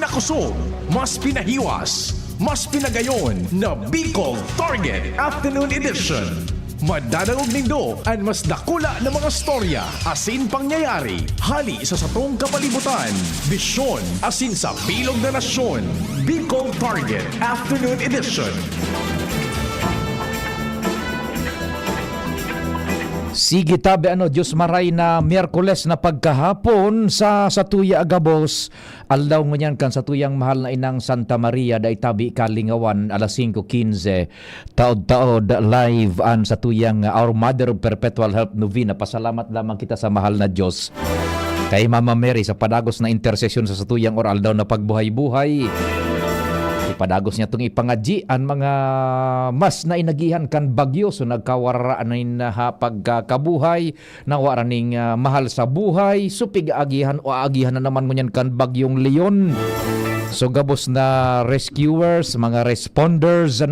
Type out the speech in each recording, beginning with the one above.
pinakusog, mas pinahiwas, mas pinagayon na Bicol Target Afternoon Edition. Madadalog nindo ang mas dakula na mga storya, asin pangyayari, hali sa satong kapalibutan, bisyon, asin sa bilog na nasyon. Bicol Target Afternoon Edition. Sige tabi Diyos maray na Miyerkules na pagkahapon sa Satuya Agabos. Aldaw ngunyan kan Satuyang mahal na inang Santa Maria da itabi Kalingawan alas 5:15 taod-taod live an Satuyang Our Mother of Perpetual Help Novena. Pasalamat lamang kita sa mahal na Diyos kay Mama Mary sa padagos na intercession sa Satuyang oral daw na pagbuhay-buhay. Ipadagos niya itong ipangadji ang mga mas na inagihan kan bagyo so nagkawaraan na pagkakabuhay na waraning mahal sa buhay so pig-agihan o agihan na naman ngunyan kan bagyong Leon. So gabos na rescuers, mga responders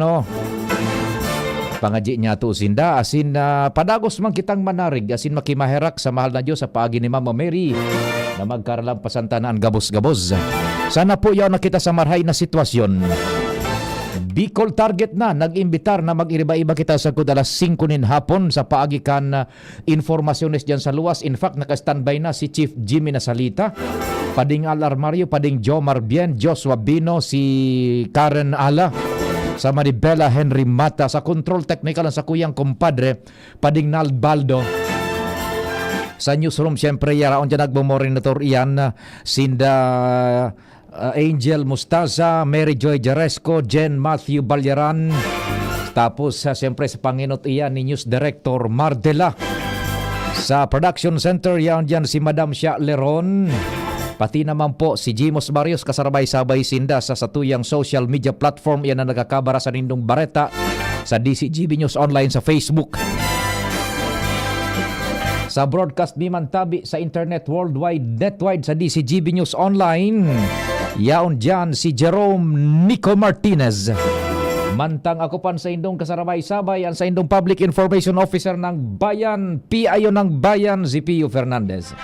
pangadji niya to sinda asin padagos man kitang manarig asin makimaherak sa mahal na Diyos sa paagi ni Mama Mary na magkaralang pasantanaan gabos-gabos. Sana po yaw nakita sa marhay na sitwasyon. Bicol Target na nag-imbitar na mag-iriba-iba kita sa alas 5 nin hapon sa paagikan informasyones dyan sa luwas. In fact, naka-standby na si Chief Jimmy Nasalita, pading Alarmario, pading Jomar Bien, Joshua Bino, si Karen Ala, sa Maribela Henry Mata, sa control technical sa kuyang kumpadre, pading Nal Baldo. Sa newsroom, siyempre, yaraon dyan nagmumorinator iyan, sinda Angel Mustaza, Mary Joy Jaresco, Jen Matthew Balyaran. Tapos, siyempre, sa Panginot iyan ni News Director Mardela. Sa Production Center, yan dyan si Madam Shia Leron. Pati naman po si Jimos Barrios kasarabay-sabay sinda sa Satuyang social media platform. Yan na nagkakabara sa Nindong Bareta sa DCGB News Online sa Facebook. Sa broadcast ni Mantabi sa internet worldwide, netwide sa DCGB News Online. Yaon dyan si Jerome Nico Martinez. Mantang ako pan sa indong kasarabay-sabay ang sa indong Public Information Officer ng Bayan, PIO ng Bayan, ZPU Fernandez.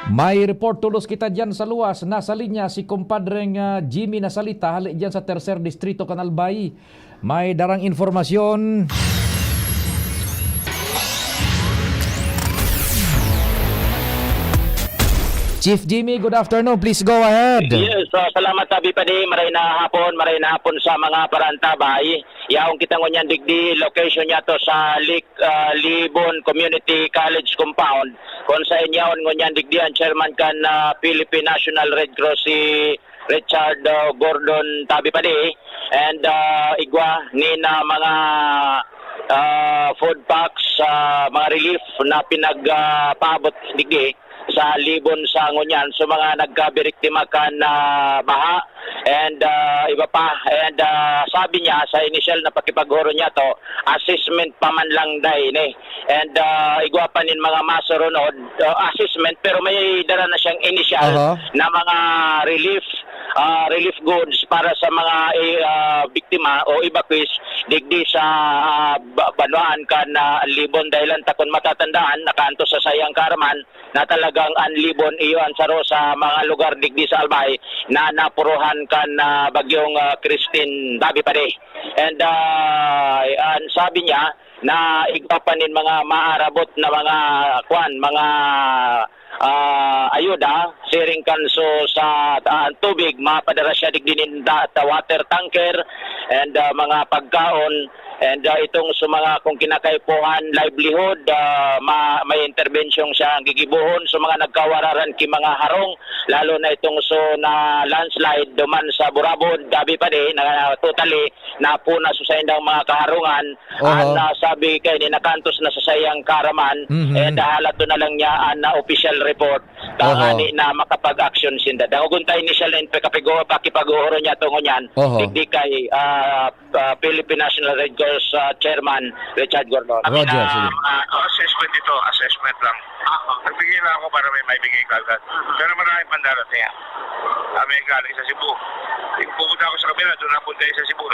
May report tulos kita dyan sa luwas. Nasa linya si kumpadreng Jimmy Nasalita, hali dyan sa Tercer Distrito, Canalbay. May darang informasyon. Chief Jimmy, good afternoon. Please go ahead. Yes, salamat tabi pa di. Maray na hapon sa mga parantabay. Yaong kita ngunyan digdi, location niya to sa Libon Community College Compound. Kung sa inyaon ngunyan digdi ang chairman kan Philippine National Red Cross si Richard Gordon tabi pa di. And igwa ni na mga food packs, mga relief na pinagpaabot digdi sa Libon sa ngunyan so mga nagkabiriktima kan baha and iba pa and sabi niya sa initial na pakipaghoro niya to assessment pa man lang day ni and igwa pa nin mga masurunod assessment pero may dala na siyang initial na mga relief goods para sa mga biktima o evacuees digdi sa Banwaan kan Libon dahil takon matatandaan nakanto sa sayang karaman na talagang anlibon iyon sa mga lugar digdi sa Albay na napuruhan kan bagyong Christine Dabi Pade. And sabi niya na igpapanin mga maarabot na mga ayuda sharing kanso sa tubig mapadara siya digdinin water tanker and mga pagkaon and itong sa mga kung kinakaipuhan livelihood may intervention siya ang gigibuhon sa mga nagkawararan ki mga harong lalo na itong so na landslide duman sa Burabod Dabi pa di na totally napuna sa indang mga kaharungan sabi kay ni nakantos na sa sayang karaman and halato na lang niya na official report ani na makapag-action sinda danguguntay initial and pakipag-uhoro niya to ngunyan digdi kay Philippine National Red Cross Chairman Richard Gordon. Roger, sige. Assessment ito, assessment lang. Nagbigay na ako para may maibigay kagad. Pero maraming pandarating. May galing sa Cebu. Pupunta ako sa kabila, doon napunta sa Cebu.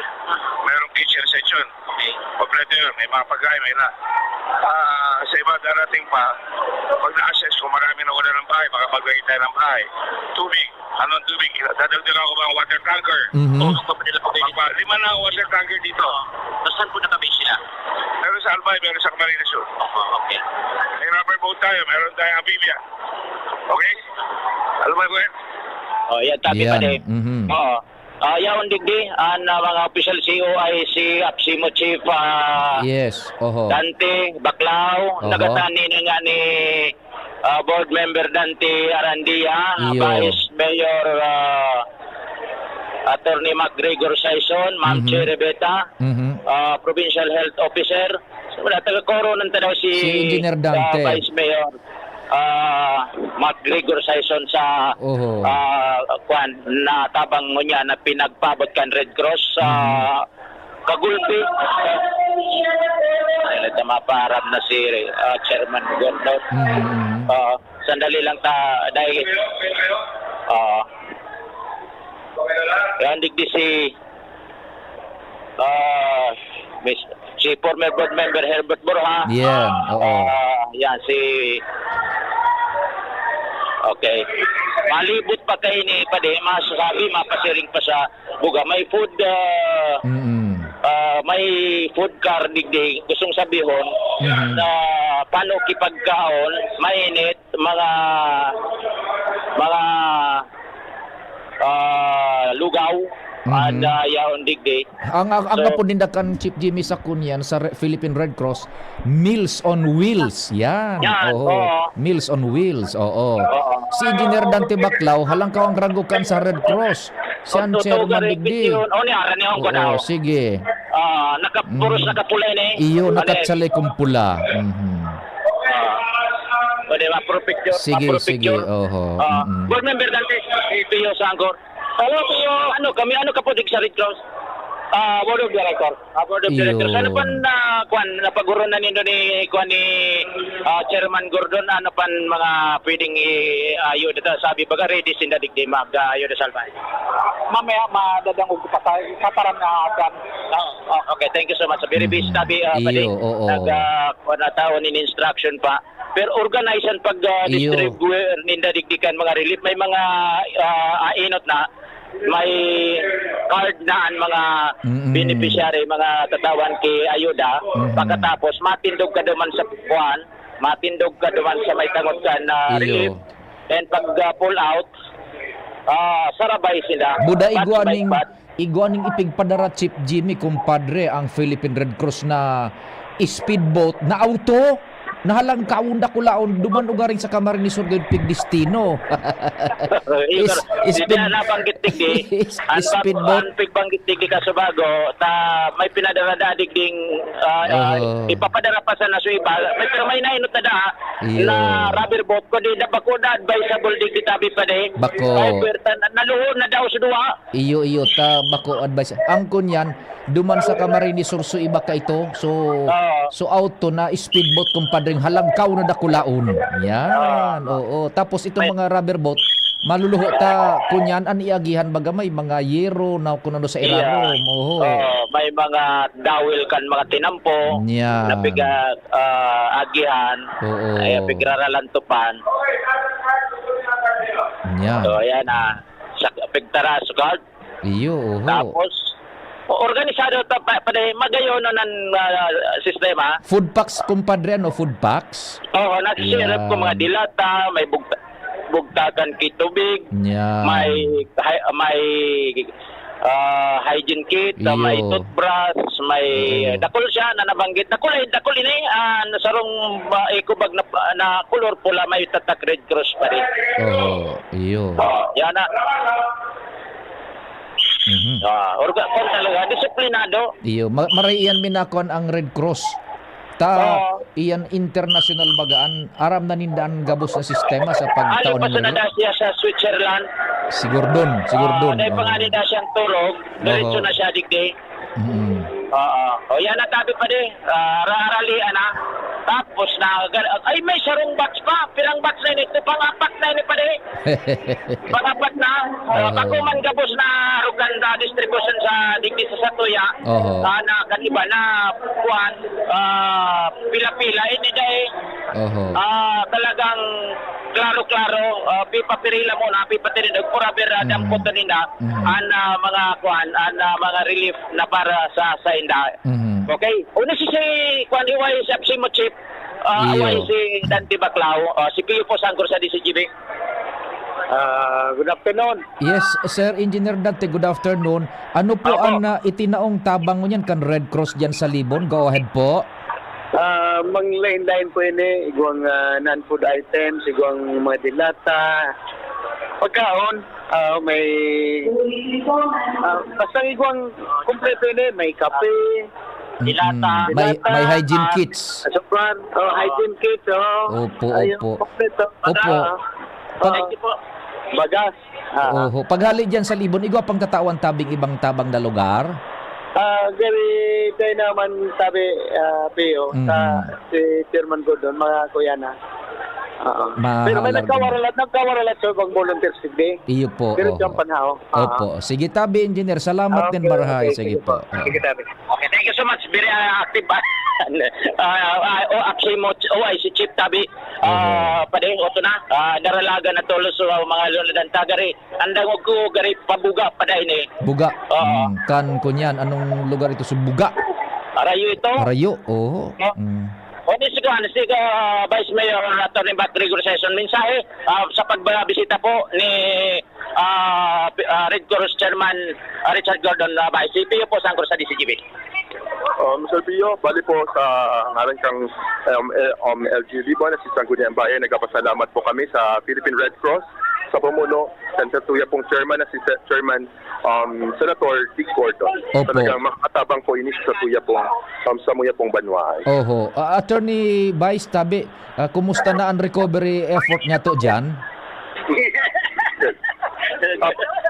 Mayroong kitchen section. Kompleto yun, may mga pagkain, may na. sa iba darating pa, pag na-assess ko marami na wala ng bahay, baka magbigay tayo ng bahay. Tubig. Anong tubig? Dadagdagan ko ba ang water tanker? Mhm. Oo, kapag 5 na water tanker dito. Saan po nakabase sila? Meron sa Albay, meron sa Camarines Sur. Okay. May rubber boat tayo, meron tayong amphibia. Okay? Albay ko yan. Yan, tabi Yan, pa din. mhm. Oo. Yaon digdi, ang mga official CEO ay si Apsimo Chief Yes, oho. Dante Baclao, Oho. nagatani na nga ni Board Member Dante Arandia, Iyo. Vice Mayor Attorney MacGregor Saison, Ma'am Mhm. Cheribeta, Mhm. Provincial Health Officer. So, wala, taga-coro ng tanaw si Engineer Dante. Vice Mayor MacGregor Saison sa Oho. kwan na tabang mo niya na pinagpabot kan Red Cross sa Kagulpi. Ay, maparap na si Chairman Gordon. Mhm. Sandali lang dahil yan digdi si former board member Herbert Borja. Yan, oo. Yan si okay. Malibot pa kayo ni Pade, masasabi, mapasiring pa sa buga. May food Mhm. may food car digdi. Gustong sabihon Mhm. na paano kipagkaon, mainit, mga lugaw, Mhm. yaon digdi. Ang So- po nindakan Chief Jimmy Sakunian sa Philippine Red Cross, Meals on Wheels. Yan. Yan, Oo. oo. Meals on Wheels. Oo. Oo. Si Engineer Dante Baclao, halangkaw ang ragukan sa Red Cross. Siyan chairman digdi. O ni ara ni ko Oo, daw. sige. Puros nakapulay ni. Iyo nakatsalay kong pula. Mhm. Pwede ma-picture. Sige, sige. Oho. Mhm. Board member Dante, Pio Sangkor. Ano kami kapudig sa Red Cross? Board of Director. Board of Iyo. Director. Ano pan napaguro na nindo ni Chairman Gordon, ano pan mga pwedeng ayo dito sabi baga ready sin dadigdi mag-ayo da salbay. Mamaya madadang og patay kataran na akan. Okay, thank you so much. Very busy tabi pwede. Iyo, oo. Nagtaon in instruction pa. Pero organization pag Iyo. distribute ninda digdikan mga relief may mga ainot na may card na ang mga Mm-mm. beneficiary, mga tatawan kay ayuda. Mm-mm. Pagkatapos matindog ka duman sa kuan, matindog ka duman sa may tangot ka na Iyo. relief. And pag pull out, sarabay sila. Buda Batch by batch. iguaning ipigpadara Chief Jimmy kumpadre ang Philippine Red Cross na speedboat na auto. Nahalang kaunda kulaon duman ugaring sa Camarines Sur gayud pigdestino. Hindi na banggit digdi. Speedboat. Ang pigbanggit digdi ka sa bago, may pinadarada digding ipapadara pa sa nasuiba. Pero may nainot na da Iyo. na rubber boat ko di bako na advisable digdi tabi pa de. Bako. Ay pertan naluhon na daw sa duwa. Iyo ta bako advice. Ang kunyan duman sa Camarines Sur so iba ka ito. So auto na speedboat kumpadring halangkaw na dakulaon. Yan. Oo. Tapos itong mga rubber boat maluluho ta kunyan an iagihan baga may mga yero na kunano sa irarom. Oho. May mga dawil kan mga tinampo. Yan. Na piga agihan. Oo. Ay pigraralan tupan. Yan. So ayan sa pigtara sa guard. Iyo. Oho. Tapos organisado ta pa magayon ng sistema. Food packs kumpadre ano food packs? Nagsisirap ko mga dilata, may bugtakan kit tubig, Yan. may hygiene kit, Iyo. may toothbrush, may Oo. dakol siya na nabanggit. Dakol ini nasarong ikubag na color pula may tatak Red Cross pa rin. Oh, iyo. Yan na. Mhm. Kung talaga disiplinado. Iyo, maraiyan minakon ang Red Cross. Iyan international bagaan aram na nindaan gabos na sistema sa Ayaw pagtaon pa sa ninyo. nada siya sa Switzerland. Sigurdon. Dahil panganin na siyang turog, diretso Oo. na siya digdi. Mhm. Yan na tabi pa di. Raralian na. Tapos ay may sarong batch pa, pirang batch na ito, pang-apat na ini pa din. Pang-apat na, ako man gabos na ruganda distribution sa digdi sa Satuya, Oho. na kaniba na kuan, pila-pila, hindi dahil Oho. talagang klaro-klaro, pipapirila mo na, pipatirin, pura-bira, dampot na nila, mga kuan, mga relief na para sa inda. Okay? Una si kuan iway si Apsimo Chief, Iyo. iway si Dante Baclao, si Pio po Sangkor sa DCGB. Good afternoon. Yes, Sir Engineer Dante, good afternoon. Ano po Opo. ang itinaong tabang mo niyan kan Red Cross diyan sa Libon? Go ahead po. Manglain-lain po ini, igwang non-food items, igwang mga dilata, pagkaon, may basta igwang kumpleto ini, may kape, Dilata. May hygiene kits. asukran, hygiene kits, Opo, ayun, opo. kumpleto. Opo. Thank you po. Bagas. Oho. Paghali diyan sa Libon, igwa pang tatawan tabing ibang tabang na lugar. Gary, tayo naman sabi, Pio, sa si Chairman Gordon, mga kuya na. Pero may Mahalargan. nagkawaralat sa pag volunteers today. Iyo po. Pero Oho. siyang panhaw. Opo. Sige tabi, Engineer. Salamat din, Marhay. Sige po. Sige, David. Okay, thank you so much. Very active. Apsimo, si Chief Tabi. Padeng, oto na. Daralaga na tulos mga luladan tagari. Andang ko gari pabuga paday ni. Buga. Oo. Kan kunyan. Anong lugar ito? Buga. Arayo ito. Arayo. Oo. Hindi siga Vice Mayor Atty. Patrick Session mensahe sa pagbisita po ni Red Cross Chairman Richard Gordon Vice CPO po Sangkor sa DCGB. Mr. Pio, bali po sa ngalan kang LG Libon, Assistant Guniang Bayan, nagpapasalamat po kami sa Philippine Red Cross, sa Pumuno, Senator Tuya pong Chairman, Assistant Chairman, Senator Dick Gordon. Opo. Talagang makatabang po inis sa Tuya pong, sa Muya pong Banway. Oho. Attorney Vice Tabi, kumusta na ang recovery effort niya to dyan?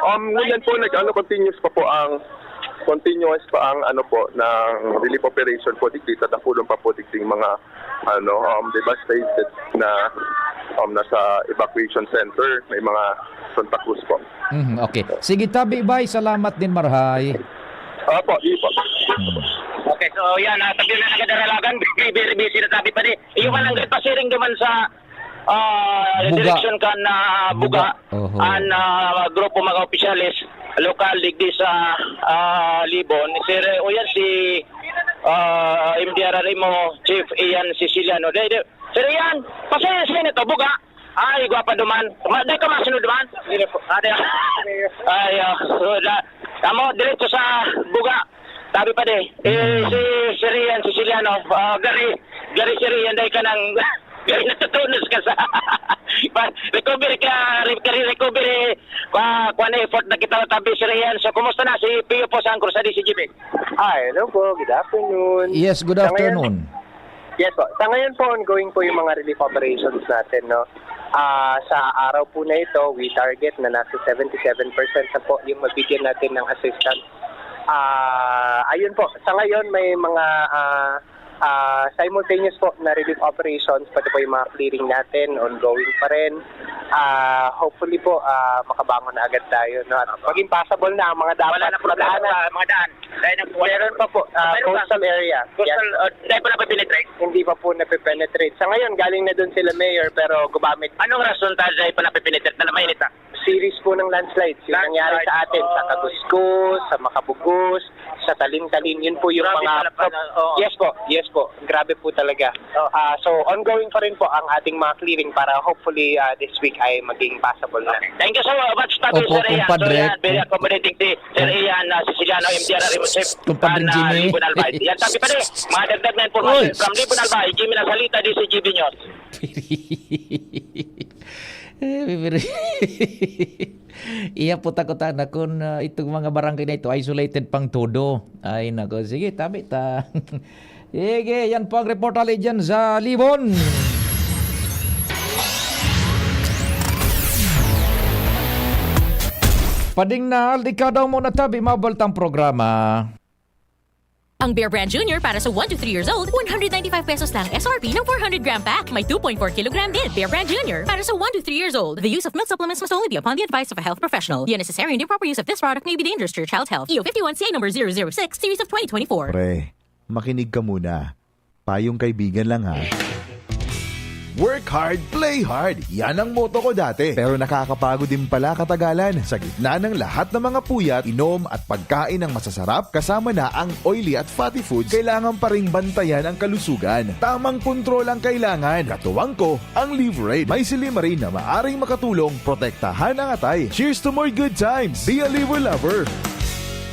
Ngayon po, continuous pa ang ano po ng relief operation po dito sa Dakulong pa po dito mga devastated na nasa evacuation center, may mga Santa Cruz po. Okay. Sige Tabi, bye. Salamat din, Marhay. Po, di po. Okay, so yan, tabi na nagadaralagan, very busy na tabi pa di. Iyo man ang pasiring duman sa Buga. direction kan na Buga, Oho. an grupo mga opisyalis, lokal digdi sa Libon. Sir, o yan si MDR Rimo, Chief Ian Siciliano. Sir Ian, pasaya sa nito, Buga. Ay, gwapa duman. Dahil ka masunod duman? Ay, amo, diretso sa Buga. Sabi pa di, si Sir Ian Siciliano, gari Sir Ian, dahil ka ng gari natutunos ka sa recovery kung effort na kita tabi Sir Ian. So, kumusta na si Pio po Sangkor sa DCGB? Hi, hello po. Good afternoon. Yes, good afternoon. Yes po. Sa ngayon po, ongoing po yung mga relief operations natin, no? Sa araw po na ito, we target na nasa 77% na po yung mabigyan natin ng assistance. Ayun po, sa ngayon may mga simultaneous po na relief operations, pati po yung mga clearing natin, ongoing pa rin. Hopefully po, makabangon na agad tayo. No? At maging passable na ang mga dapat. Wala na problema sa mga daan. Meron pa po, coastal area. Coastal, Yes. dahil pa na penetrate. Hindi pa po nape-penetrate. Sa ngayon, galing na doon sila mayor pero gumamit Anong rason tayo dahil pa na penetrate na mainit na? series po ng landslides. Yung nangyari sa atin sa Kaguskus, sa Makabugos, sa Talim-Talim. Yun po yung Grabe mga... pala pala, oo. Yes po. Grabe po talaga. So, ongoing pa rin po ang ating mga clearing para hopefully this week ay maging passable na. Thank you so much, Tabi, Opo, Sir Ian. kumpadre. So, yan, very accommodating si Sir Ian, Siciliano, MDR, Chief, Kumpadre Jimmy. Libon Albay. Yan, Tabi pa rin. Mga dagdag na information Oy. from Libon Albay. Jimmy Nasalita, DCGB News. Iya po takutan na kung itong mga barangay na ito isolated pang todo. Ay nako, sige tabi ta. Sige, yan po ang report ali dyan sa Libon. Pading na, di ka daw muna tabi, mabaltang programa. Ang Bear Brand Junior para sa 1 to 3 years old, 195 pesos lang SRP ng 400 gram pack. May 2.4 kilogram din. Bear Brand Junior para sa 1 to 3 years old. The use of milk supplements must only be upon the advice of a health professional. The unnecessary and improper use of this product may be dangerous to your child's health. EO 51 CA number 006, series of 2024. Pre, makinig ka muna. Payong kaibigan lang ha. Work hard, play hard. Yan ang motto ko dati. Pero nakakapagod din pala katagalan. Sa gitna ng lahat ng mga puyat, inom at pagkain ng masasarap, kasama na ang oily at fatty foods, kailangan pa ring bantayan ang kalusugan. Tamang kontrol ang kailangan. Katuwang ko, ang Liverade. May Silimarin na maaring makatulong protektahan ang atay. Cheers to more good times. Be a liver lover.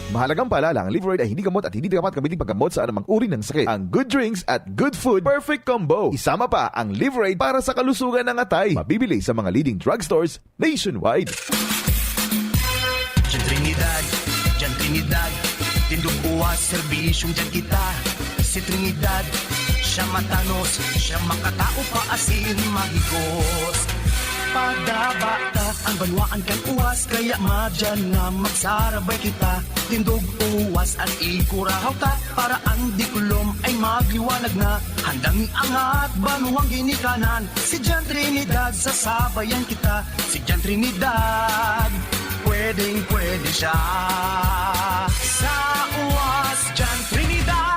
Mahalagang paalala, ang Liverade ay hindi gamot at hindi dapat gamitin paggamot sa anumang uri ng sakit. Ang good drinks at good food, perfect combo. Isama pa ang Liverade para sa kalusugan ng atay. Mabibili sa mga leading drugstores nationwide. Diyan Trinidad, tindog uwas, serbisyong dyan kita. Si Trinidad, siya matanos, siya makatao pa asin mahigos. Pagdabata ang banwaan kang uwas, kaya madyan nga magsarabay kita. Tindog uwas at ikurahaw ta, para ang dikulom ay magliwanag na. Handang iangat, banuang ginikanan, si Jan Trinidad, sasabayan kita. Si Jan Trinidad, pwedeng pwede siya. Sa uwas, Jan Trinidad.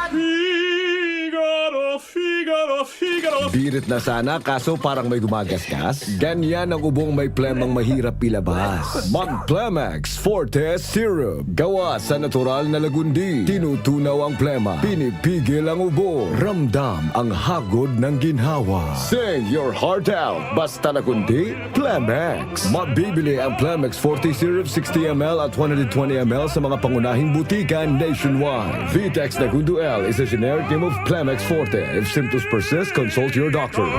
Birit na sana kaso parang may gumagasgas. Ganyan ang ubong may plemang mahirap ilabas. Mag Plemex Forte Syrup. Gawa sa natural na lagundi. Tinutunaw ang plema. Pinipigil ang ubo. Ramdam ang hagod ng ginhawa. Sing your heart out. Basta na kundi Plemex. Mabibili ang Plemex Forte Syrup 60ml at 120ml sa mga pangunahing butika nationwide. Vitex Nagundo L is a generic name of Plemex Forte. If symptoms persist, consult your doctor.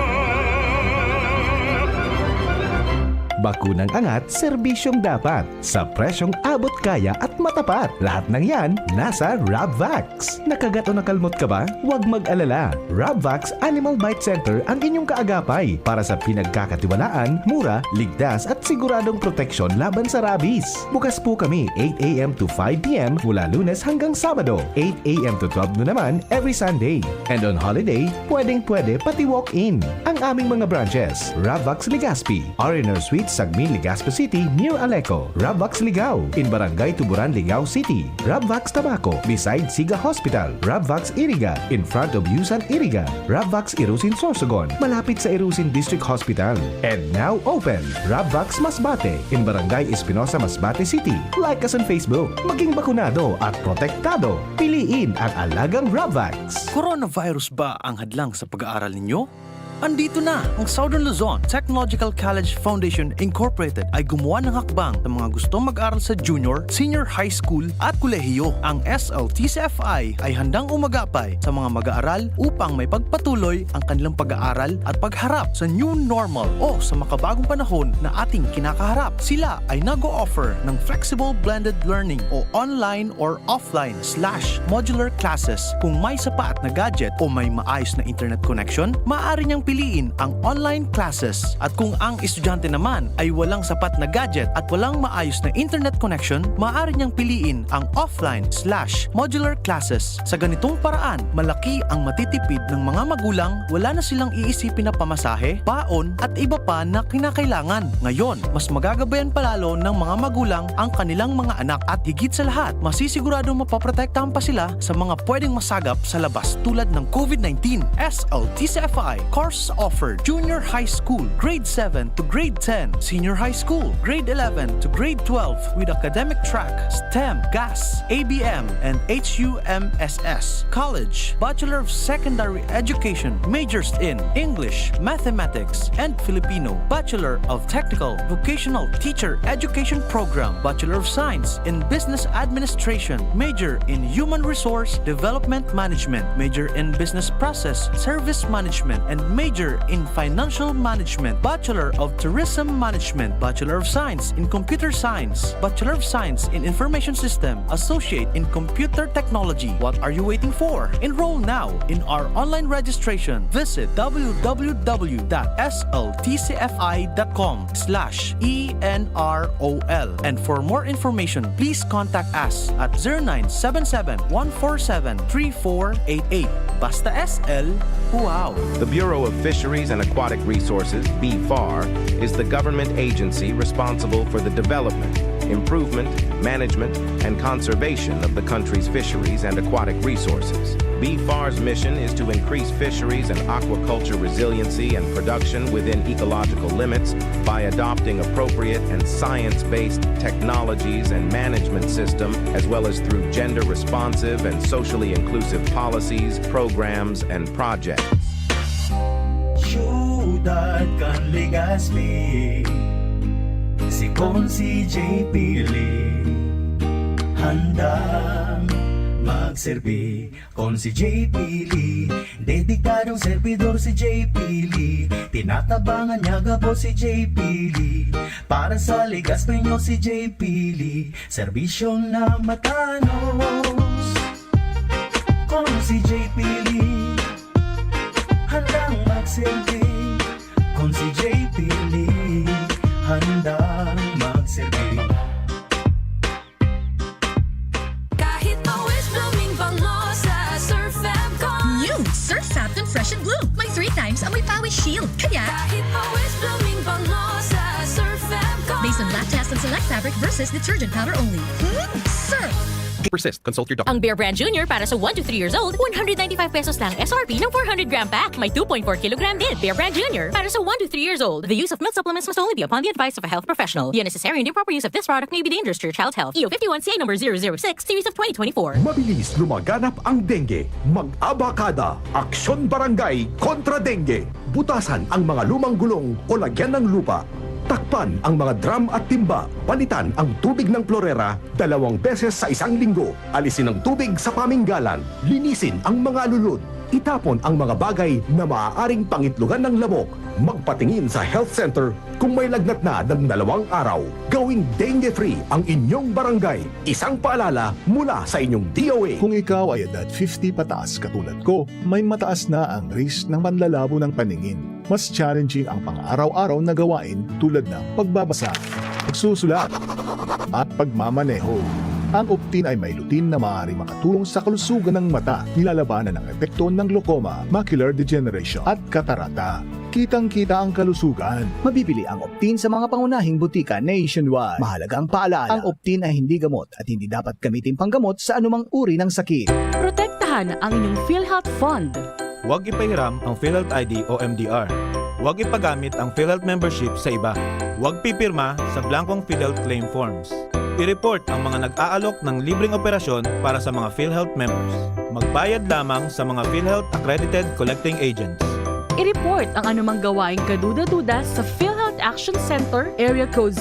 Bakunang angat, serbisyong dapat. Sa presyong abot kaya at matapat. Lahat ng yan, nasa Rabvax. Nakagat o nakalmot ka ba? Huwag mag-alala. Rabvax Animal Bite Center ang inyong kaagapay para sa pinagkakatiwalaan, mura, ligtas at siguradong proteksyon laban sa rabies. Bukas po kami 8 a.m. to 5 p.m. mula Lunes hanggang Sabado. 8 a.m. to 12 noon naman every Sunday. And on holiday, pwedeng-pwede pati walk-in. Ang aming mga branches, Rabvax Legazpi, R&R Suites Sagmin, Legazpi City, near Aleco. Rabvax Ligao, in Barangay Tuburan, Ligao City. Rabvax Tabaco, beside Siga Hospital. Rabvax Iriga, in front of Yusan Iriga. Rabvax Irusin Sorsogon, malapit sa Irusin District Hospital. And now open, Rabvax Masbate, in Barangay Espinosa, Masbate City. Like us on Facebook. Maging bakunado at protektado. Piliin ang alagang Rabvax. Coronavirus ba ang hadlang sa pag-aaral ninyo? Andito na ang Southern Luzon Technological College Foundation Incorporated ay gumawa ng hakbang sa mga gustong mag-aral sa junior, senior high school at kolehiyo. Ang SLTCFI ay handang umagapay sa mga mag-aaral upang may pagpatuloy ang kanilang pag-aaral at pagharap sa new normal o sa makabagong panahon na ating kinakaharap. Sila ay nag-o-offer ng flexible blended learning o online or offline/modular classes. Kung may sapat na gadget o may maayos na internet connection, maaari niyang piliin ang online classes. At kung ang estudyante naman ay walang sapat na gadget at walang maayos na internet connection, maaari niyang piliin ang offline/modular classes. Sa ganitong paraan, malaki ang matitipid ng mga magulang, wala na silang iisipin na pamasahe, baon at iba pa na kinakailangan. Ngayon, mas magagabayan palalo ng mga magulang ang kanilang mga anak at higit sa lahat, masisiguradong mapaprotektahan pa sila sa mga pwedeng masagap sa labas tulad ng COVID-19. SLTCFI course offered junior high school, grade 7 to grade 10, senior high school, grade 11 to grade 12 with academic track, STEM, GAS, ABM, and HUMSS. College, Bachelor of Secondary Education, majors in English, Mathematics, and Filipino. Bachelor of Technical Vocational Teacher Education Program, Bachelor of Science in Business Administration, major in Human Resource Development Management, major in Business Process Service Management, and major in Financial Management, Bachelor of Tourism Management, Bachelor of Science in Computer Science, Bachelor of Science in Information System, Associate in Computer Technology, technology. What are you waiting for? Enroll now in our online registration. Visit www.sltcfi.com/ENROL. And for more information, please contact us at 0977-147-3488. Basta SL, wow! The Bureau of Fisheries and Aquatic Resources, BFAR, is the government agency responsible for the development, improvement, management, and conservation of the country's fisheries and aquatic resources. BFAR's mission is to increase fisheries and aquaculture resiliency and production within ecological limits by adopting appropriate and science-based technologies and management system, as well as through gender-responsive and socially inclusive policies, programs, and projects. Syudad kan Legazpi, si Consi J. Pili, handang magserbi. Consi J. Pili, dedikadong servidor si J. Pili, tinatabangan niya gabo si J. Pili, para sa Legazpenyo si J. Pili, serbisyong na matanos. Consi J. Pili, handang magserbi. Consi J. Pili, handang magserbi. Kahit always blooming bango sa Surf Fabcon. New Surf Fabcon Fresh and Bloom. May 3 times amoy pawis shield. Kaya kahit always blooming bango sa Surf Fabcon. Based on lab test and select fabric versus detergent powder only. Surf! Persist. Consult your doctor. Ang Bear Brand Junior para sa 1 to 3 years old, 195 pesos lang SRP ng 400 gram pack. May 2.4 kilogram din. Bear Brand Junior para sa 1 to 3 years old. The use of milk supplements must only be upon the advice of a health professional. The unnecessary and improper use of this product may be dangerous to your child's health. EO 51CA number 006, series of 2024. Mabilis lumaganap ang dengue. Mag-abakada. Aksyon Barangay kontra dengue. Butasan ang mga lumang gulong o lagyan ng lupa. Takpan ang mga drum at timba. Palitan ang tubig ng klorera 2 beses sa 1 linggo. Alisin ang tubig sa paminggalan. Linisin ang mga alulod. Itapon ang mga bagay na maaaring pangitlugan ng lamok. Magpatingin sa health center kung may lagnat na ng 2 araw. Gawing dengue-free ang inyong barangay. Isang paalala mula sa inyong DOA. Kung ikaw ay edad 50 pataas katulad ko, may mataas na ang risk ng panlalabo ng paningin. Mas challenging ang pang-araw-araw na gawain tulad ng pagbabasa, pagsusulat, at pagmamaneho. Ang Optin ay may lutin na maaari makatulong sa kalusugan ng mata, nilalabanan ang epekto ng glaucoma, macular degeneration at katarata. Kitang-kita ang kalusugan. Mabibili ang Optin sa mga pangunahing butika nationwide. Mahalagang paalala, ang Optin ay hindi gamot at hindi dapat gamitin panggamot sa anumang uri ng sakit. Protektahan ang inyong PhilHealth Fund. Huwag ipahiram ang PhilHealth ID o MDR. Huwag ipagamit ang PhilHealth membership sa iba. Huwag pipirma sa blankong PhilHealth claim forms. I-report ang mga nag-aalok ng libreng operasyon para sa mga PhilHealth members. Magbayad lamang sa mga PhilHealth accredited collecting agents. I-report ang anumang gawaing kaduda-duda sa PhilHealth Action Center, Area Code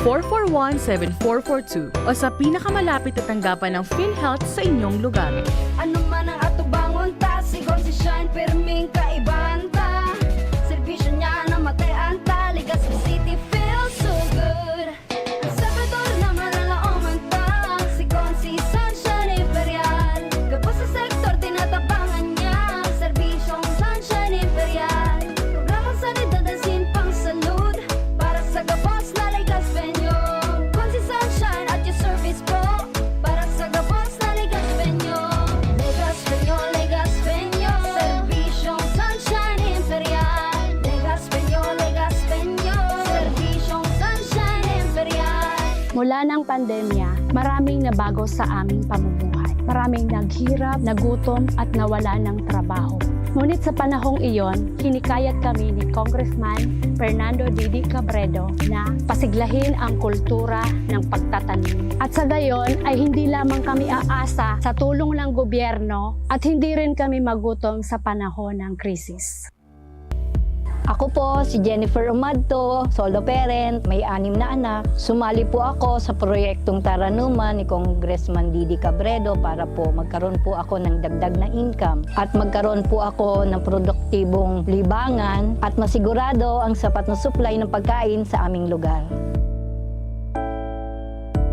02-441-7442 o sa pinakamalapit na tanggapan ng PhilHealth sa inyong lugar. Ano man ang atubangon ta, sigon si Shine, perming kaibahan ta. Servisyo niya na matean ta, Legazpi City feels so good. Ang sabador na manalaoman ta, sigon si Sunshine Imperial. Gabos sa sektor, tinatabangan niya, serbisyong Sunshine Imperial. Programang sanidad at simpang salud, para sa gabos na Legazpenyo. Con si Sunshine at your service pro, para sa gabos na Legazpenyo. Legazpenyo, Legazpenyo, serbisyong Sunshine Imperial. Legazpenyo, Legazpenyo, serbisyong Sunshine Imperial. Mula ng pandemya, maraming nabago sa aming pamumuhay. Maraming naghirap, nagutom at nawala ng trabaho. Ngunit sa panahong iyon, kinikayat kami ni Congressman Fernando Didi Cabredo na pasiglahin ang kultura ng pagtatanim. At sa gayon ay hindi lamang kami aasa sa tulong ng gobyerno at hindi rin kami magutom sa panahon ng krisis. Ako po si Jennifer Umadto, solo parent, may 6 na anak. Sumali po ako sa proyektong Taranuma ni Congressman Didi Cabredo para po magkaroon po ako ng dagdag na income at magkaroon po ako ng produktibong libangan at masigurado ang sapat na supply ng pagkain sa aming lugar.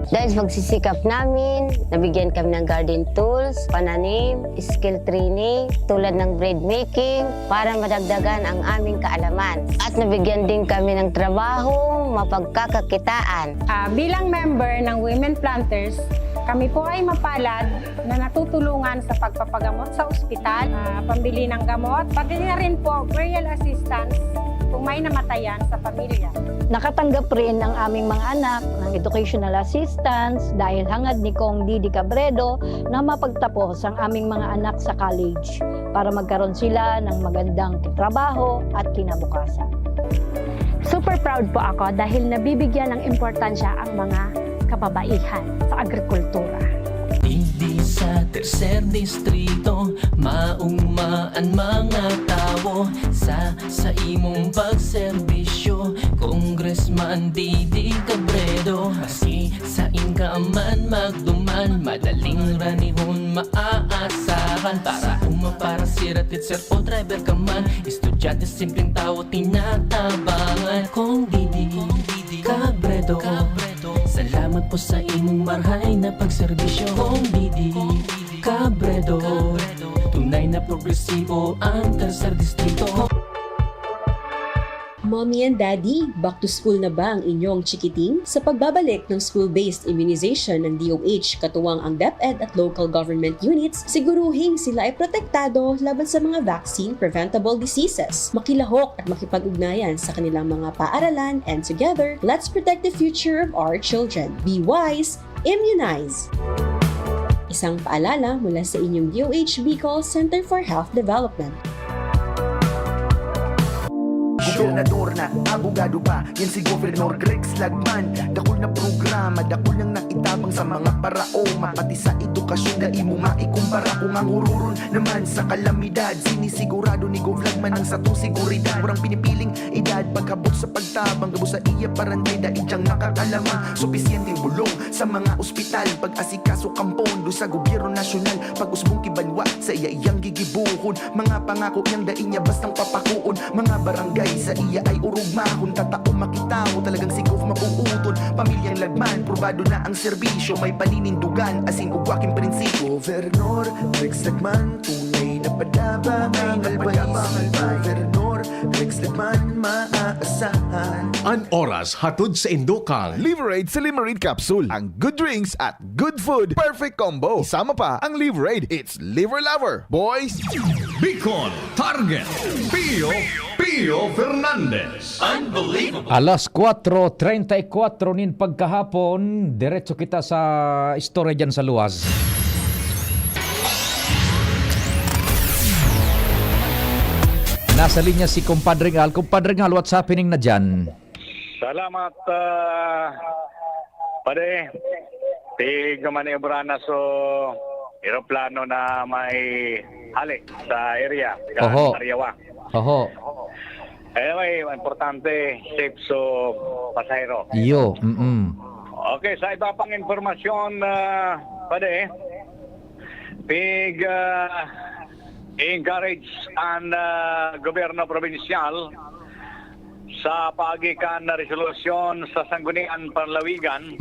Dahil sa pagsisikap namin, nabigyan kami ng garden tools, pananim, skill training, tulad ng bread making, para madagdagan ang aming kaalaman. At nabigyan din kami ng trabaho, mapagkakakitaan. Bilang member ng Women Planters, kami po ay mapalad na natutulungan sa pagpapagamot sa ospital, pambili ng gamot, pati na rin po burial assistance kung may namatayan sa pamilya. Nakatanggap rin ang aming mga anak ng educational assistance dahil hangad ni Kong Didi Cabredo na mapagtapos ang aming mga anak sa college para magkaroon sila ng magandang trabaho at kinabukasan. Super proud po ako dahil nabibigyan ng importansya ang mga kababaihan sa agrikultura. Hindi sa tercer distrito, maungmaan mga tao sa imong pagserbisyo, Congressman Didi Cabredo. Kasi sa inka man magduman, madaling ranihon maaasahan. Para umapara siratit sir o driver ka man, estudyante simpleng tao tinatabangan. Kung Didi Cabredo, salamat po sa imong marhay na pagserbisyo. Kung Didi Cabredo, tunay na progresibo ang tercer distrito. Mommy and Daddy, back to school na ba ang inyong chikiting? Sa pagbabalik ng school-based immunization ng DOH katuwang ang DepEd at local government units, siguruhing sila ay protektado laban sa mga vaccine-preventable diseases. Makilahok at makipag-ugnayan sa kanilang mga paaralan, and together, let's protect the future of our children. Be wise, immunize! Isang paalala mula sa inyong DOH Bicol Center for Health Development. Gobernador na, abogado pa, yan si Governor Grex Lagman. Dakol na programa, dakol nang naitabang sa mga paraoma. Pati sa edukasyon, dai mo maikumpara. Kung ang ururon naman sa kalamidad, sinisigurado ni Gov Lagman ang satong seguridad. Warang pinipiling edad, pagkabot sa pagtabang, gabo sa iya parantay, dai diyang nakakalamang. Supisyenteng bulong sa mga ospital, pag-asikaso kampondo sa gobyerno nasyonal. Pag-usbong kibanwa sa iya iyang gigibuhon, mga pangako niyang dai niya bastang papakuon. Mga barangay sa iya ay urugma, kung tatao makita mo talagang si Gov mapuuton. Pamilyang Lagman, probado na ang serbisyo, may paninindugan asin ugwaking prinsipyo. Governor Rex Lagman, tunay na padaba, may nalbayis. Governor Rex Lagman, maaasahan. An oras hatod sa Indokang. Liverade sa Limerade Capsule. Ang good drinks at good food. Perfect combo. Isama pa ang Liverade. It's Liver Lover. Boys! Bicol Target. Pio Fernandez. Unbelievable. Alas 4:34 nin pagkahapon, diretso kita sa istorya dyan sa luwas. Nasa linya si Compadre Ngal. Compadre Ngal, what's happening na dyan? Salamat, pare. Tigmaniobra na so aeroplano na may hali sa area. Oho. Sariawa. Oho. Anyway, importante, safe so pasahero. Iyo. Okay, sa iba pang informasyon, pare, encourage ang gobyerno provinsyal sa pagikan na resolusyon sa Sangguniang Panlawigan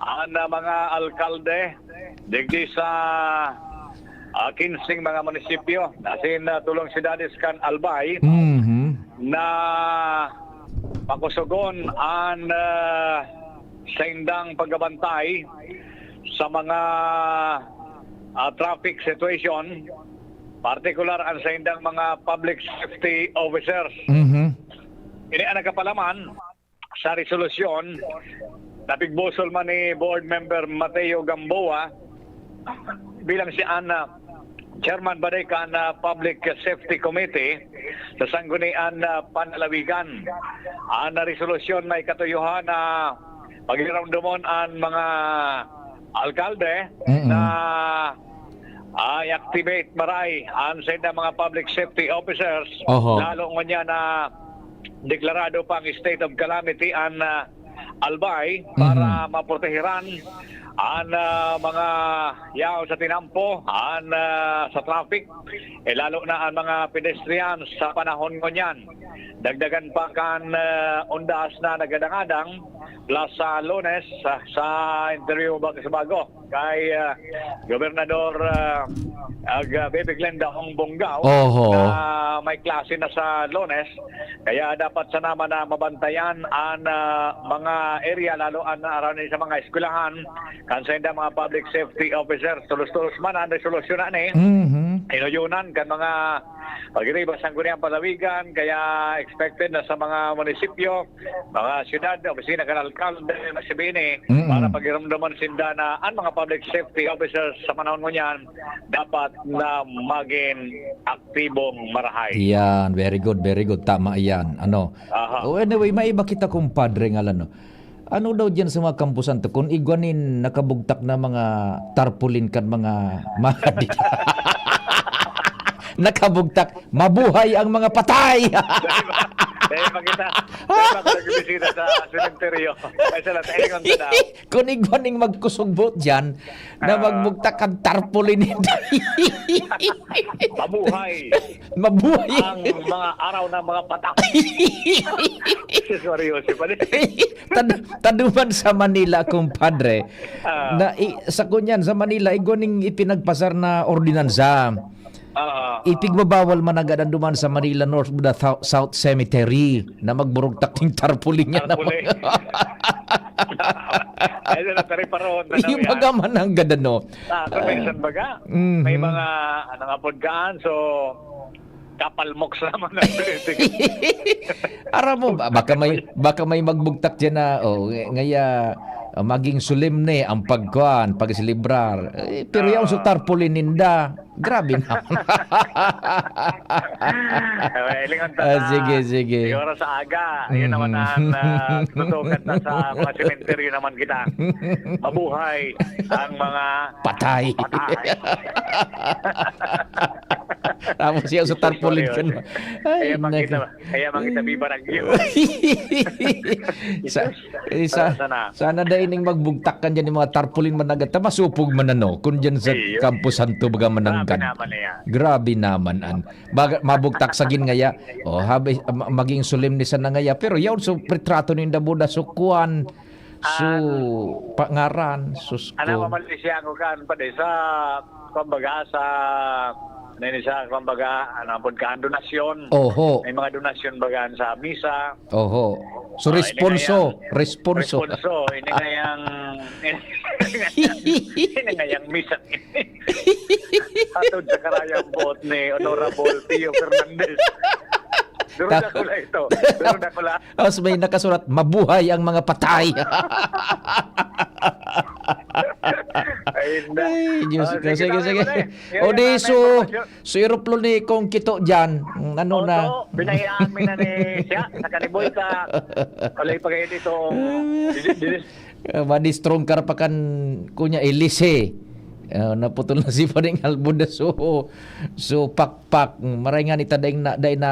ang mga alkalde digdi sa 15 mga munisipyo asin tulong si Dadiscan Albay na pakusugon ang sa indang pagbabantay sa mga traffic situation, particular ang sa indang mga public safety officers. Ini ang nagkapalaman sa resolusyon na pigbusol man ni Board Member Mateo Gamboa bilang si Ana Chairman baday ka na Public Safety Committee sa Sangguniang Panlawigan. Ang resolusyon may katuyuhan na paghiramdumon ang mga alkalde na i-activate maray ang sa mga public safety officers. Lalo nga na deklarado pang state of calamity ang Albay para maprotehiran ang mga yaw sa tinampo, ang sa traffic, lalo na ang mga pedestrians sa panahon ngunyan. Dagdagan pa kan undas na nagadangadang last Lunes sa interview ba sa bago kay Gobernador Bebe Glenda Bonggao Oho. na may klase na sa Lunes, kaya dapat sa naman na mabantayan ang mga area lalo ang around sa mga eskwelahan kansa mga public safety officers tulos-tulos man ang resolusyonan inuyunan kan mga pag-iribas ang Guniang Palawigan, kaya expected na sa mga munisipyo, mga syudad, opisina kan alkalde, masibini, para pag-iramdaman sinda na ang mga public safety officers sa panahon mo niyan dapat na maging aktibong marahay. Yan, very good, tama yan. Ano? Oh, anyway, may iba kita kumpadre nga ano. Ano daw dyan sa mga kampusan to? Kung igwanin nakabugtak na mga tarpaulin kan mga nakabugtak, mabuhay ang mga patay. Dahil makita, nagbisita sa sementeryo. Kung igwaning magkusugbot dyan, na magbugtak ang tarpaulin nito. Mabuhay ang mga araw ng mga patay. Seryoso pa rin. Taduman sa Manila, kumpadre, na sa kunyan sa Manila, igwaning ipinagpasar na ordinansa. Ipigbabawal man agad ang duman sa Manila North South Cemetery na magburugtak ng tarpaulin niya na Ay, nagkariparoon na yung baga man ang ganda, no? Kung may isang baga, may mga podkaan, so kapalmoks naman ang Aram mo, baka may magbugtak dyan na, ngaya, maging solemne ang pagsilibrar. Pero yung sa tarpaulin ninda, grabe naman. Sige. Siguro sa aga, yun naman ang tutukan na sa mga sementeryo naman kita. Mabuhay ang mga patay. Tapos yung sa tarpaulin ka na. Kaya makita bibaragyo. Sana daining magbugtak kan dyan yung mga tarpaulin managat. Masupog man ano. Kung dyan sa kampusan to baga mananggan. Grabe naman an. Mabugtak sa gin ngaya. Maging solemnisan na ngaya. Pero yaw so retrato ni Dabuda sukuan. So pangaran. Ano mamalisya ko kan pa sa kumbaga sa sa kumbaga pud ka donasyon. Oho. May mga donasyon bagan sa misa. Oho. So responso. Ini ngayang misa. Atod sa karayang bot ni Honorable Tio Fernandez. Durod ako lang ito. Tapos may nakasulat, mabuhay ang mga patay. Ay, Diyos ko. Sige. O di, so aeroplano ni kong kito dyan. Ano na? Binayaan na ni siya. Sa kaniboy ka. Kalay pagay dito. Madistrong karapakan kunya elise. Naputol na si Paring Albuda so pakpak maray nga nita day na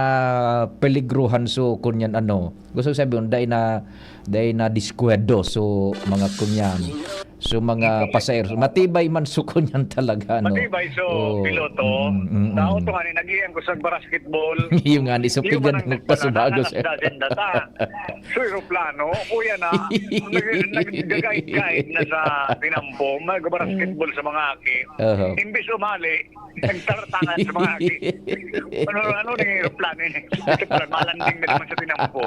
peligruhan so kunyan ano gusto sabihin day na diskwado so mga kunyan so mga pasahero matibay man so kunyan talaga no matibay so piloto tao to nga ni nagiyan ko sa basketball yung nga ni so pigan nagpasubagos so aeroplano kuya na nag-guide na sa tinampo mag-basketball sa mga aki imbis umali nagtartangan sa mga aki ano ng aeroplano yun malanding na naman sa tinampo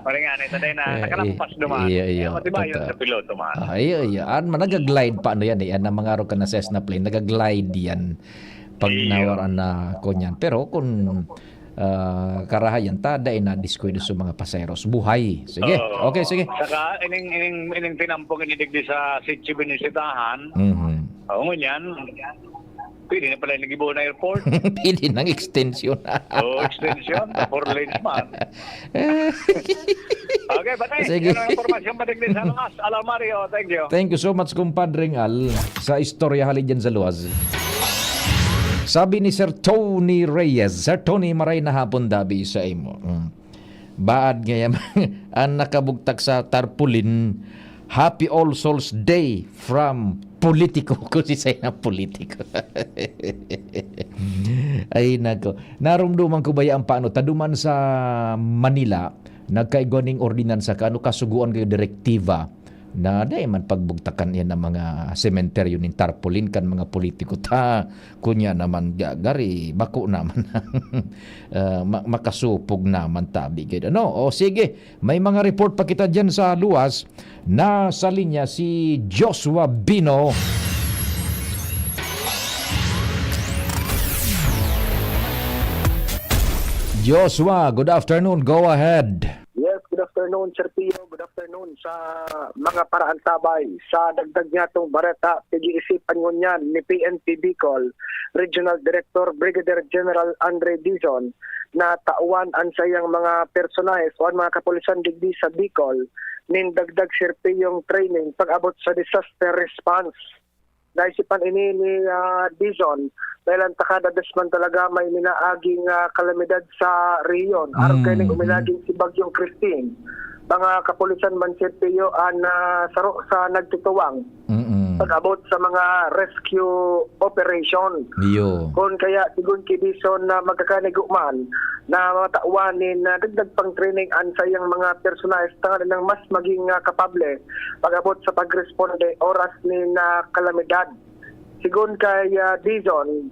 parang nga nito day na nakalampas naman matibay yun sa piloto man nag-glide pa ano yan yan ang mga ka na Cessna plane nag-glide yan pag nawaran na kunyan pero kung karahayan tada na diskwento sa mga paseros buhay sige okay sige saka ining tinampong inidigdi sa Sitio Binisitahan ngunyan pwede na pala nagibuo na airport. Pwede ng extension. Extension. 4 lanes man. Okay, batay. Sige. Yan ang informasyon patigli sa mga Alam Mario. Thank you. Thank you so much, kumpadring Al, sa istorya halid dyan sa luwas. Sabi ni Sir Tony Reyes, Sir Tony, maray na hapon dabi sa imo. Baad ngayon, ang nakabugtak sa tarpaulin, Happy All Souls Day from politiko ko si say na politiko. Ay nako. Narumduman ko ba ang paano taduman sa Manila nagkaigoning ordinansa ka, ano kasuguan kayo direktiba na dahil man pagbugtakan yan ng mga sementeryo ng tarpaulin kan mga politiko ta kunya naman gari bako naman makasupog naman tabi kayo. O sige, may mga report pa kita dyan sa luwas. Nasa linya si Joshua Bino. Joshua, good afternoon. Go ahead. Yes, good afternoon, Sir Pio. Good afternoon sa mga paraan tabay. Sa dagdag niya itong bareta, pag-iisipan nyo niyan ni PNP Bicol, Regional Director Brigadier General Andre Dizon, na tauan ang sayang mga personahes o ang mga kapulisan digdi sa Bicol, nin dagdag Sir Pio yung training pag-abot sa disaster response. Naisipan ini ni Dizon dahil ang takadadas man talaga may minaaging kalamidad sa riyon. Araw kayo uminaging si Bagyong Christine. Mga kapulisan man Sir Pio saro sa nagtutuwang pag-abot sa mga rescue operation. Kung kaya sigun ki Dizon na magkakaniguman na matauanin na dagdag pang training an sayang mga personalis tangan ng mas maging kapable pag-abot sa pagresponde oras ni na kalamidad. Sigun kay Dizon,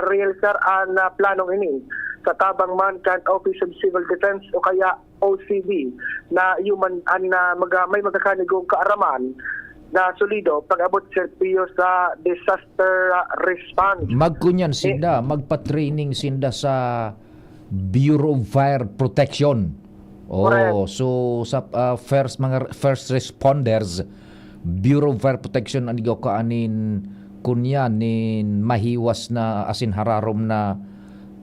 realisar ang planong ini sa tabang man kan Office of Civil Defense o kaya OCD na human may magkakanigong kaaraman na solido pag-abot Sir Pio sa disaster response. Magkunyan sinda, magpa-training sinda sa Bureau of Fire Protection. So sa mga first responders, Bureau of Fire Protection ang igaw kaanin kunyan nin mahiwas na asin hararom na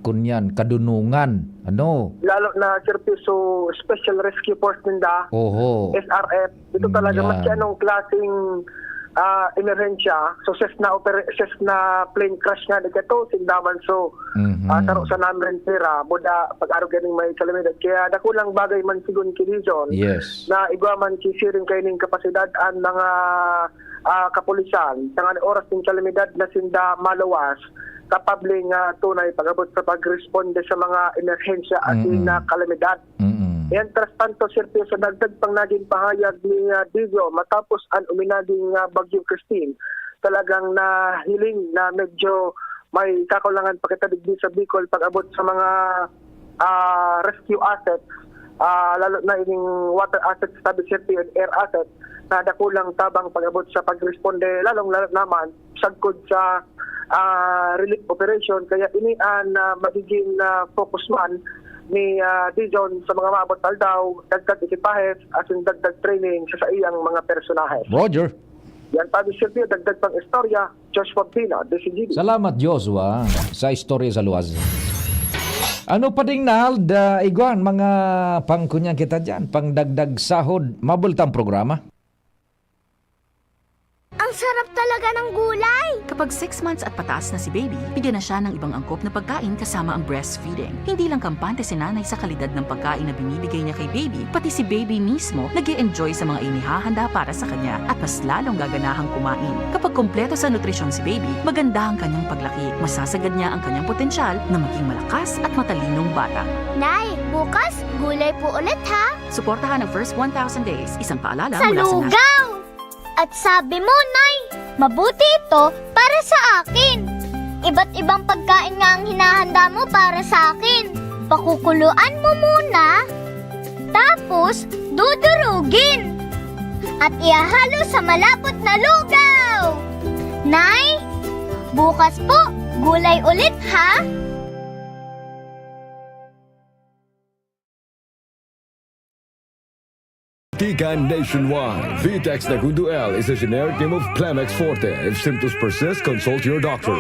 kunyan kadunungan. Ano? Lalo na Sir Pio, so Special Rescue Force ninda. SRF. Ito talaga mas anong klaseng emerhensya. So Cessna plane crash nga dito sindaman so taro sa namin pera buda pag-araw ganing may kalamidad. Kaya dakulang bagay man sigun ki Dizon na igwaman ki siring kayning kapasidad ang mga kapulisan tangan oras ng kalamidad na sinda malawas kapable nga tunay pag-abot sa pag-responde sa mga emerhensya at na kalamidad. Yan, tras tanto, Sir Pio, sa dagdag pang naging pahayag ni Dizon matapos ang uminaging Bagyong Christine, talagang nahiling na medyo may kakulangan pakitadigdi sa Bicol pag-abot sa mga rescue assets, lalo na ining water assets, sabi Sir Pio, air assets, na dakulang tabang pag-abot sa pag-responde, lalong naman, sagkod sa relief operation. Kaya ini ang magiging focus man ni Dizon sa mga maabot daw, dagdag ekipahes as in dagdag training sa iyang mga personahe. Roger. Yan pa Sir Pio, dagdag pang istorya, Joshua Pino, DCGB. Salamat Joshua sa istorya sa luwas. Ano pa ding nahald, Iguan, mga pangkunyan kita dyan, pang dagdag sahod, mabultang programa? Ang sarap talaga ng gulay! Kapag 6 months at pataas na si baby, bigyan na siya ng ibang angkop na pagkain kasama ang breastfeeding. Hindi lang kampante si nanay sa kalidad ng pagkain na binibigay niya kay baby, pati si baby mismo nag-e-enjoy sa mga inihahanda para sa kanya at mas lalong gaganahang kumain. Kapag kumpleto sa nutrisyon si baby, maganda ang kanyang paglaki. Masasagad niya ang kanyang potensyal na maging malakas at matalinong bata. Nay, bukas gulay po ulit ha! Suportahan ang first 1,000 days. Isang paalala Sa mula sa lugaw! At sabi mo, Nay, mabuti ito para sa akin. Iba't ibang pagkain nga ang hinahanda mo para sa akin. Pakukuluan mo muna, tapos dudurugin. At ihahalo sa malapot na lugaw. Nay, bukas po, gulay ulit ha? Tican nationwide. Vitex Nagundo L is a generic name of Plemex Forte. If symptoms persist, consult your doctor.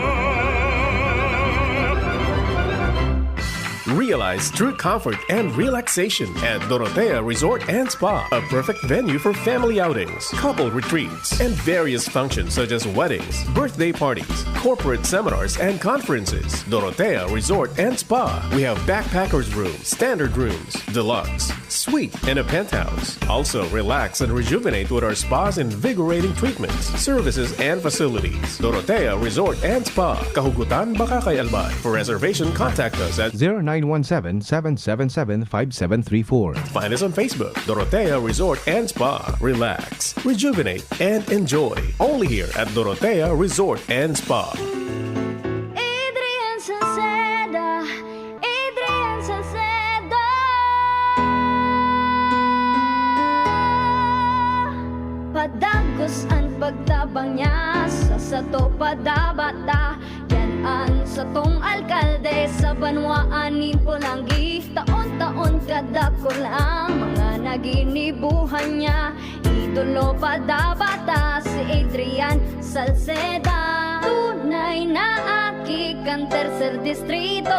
Realize true comfort and relaxation at Dorotea Resort and Spa, a perfect venue for family outings, couple retreats, and various functions such as weddings, birthday parties, corporate seminars, and conferences. Dorotea Resort and Spa. We have backpackers rooms, standard rooms, deluxe, suite, and a penthouse. Also, relax and rejuvenate with our spa's invigorating treatments, services, and facilities. Dorotea Resort and Spa, Kahugutan, Bakakay, Albay. For reservation, contact us at 0917-777-5734. Find us on Facebook, Dorotea Resort and Spa. Relax, rejuvenate, and enjoy. Only here at Dorotea Resort and Spa. Adrian Salceda, Adrian Salceda. Padagos ang pagtabang niya sa sato padabata. Yan ang satong alkalde sa banwaan ni Pulangi. Taon-taon kadako lang mga naginibuhan niya. Idolo padabata si Adrian Salceda. Tunay na aki kang tercer distrito.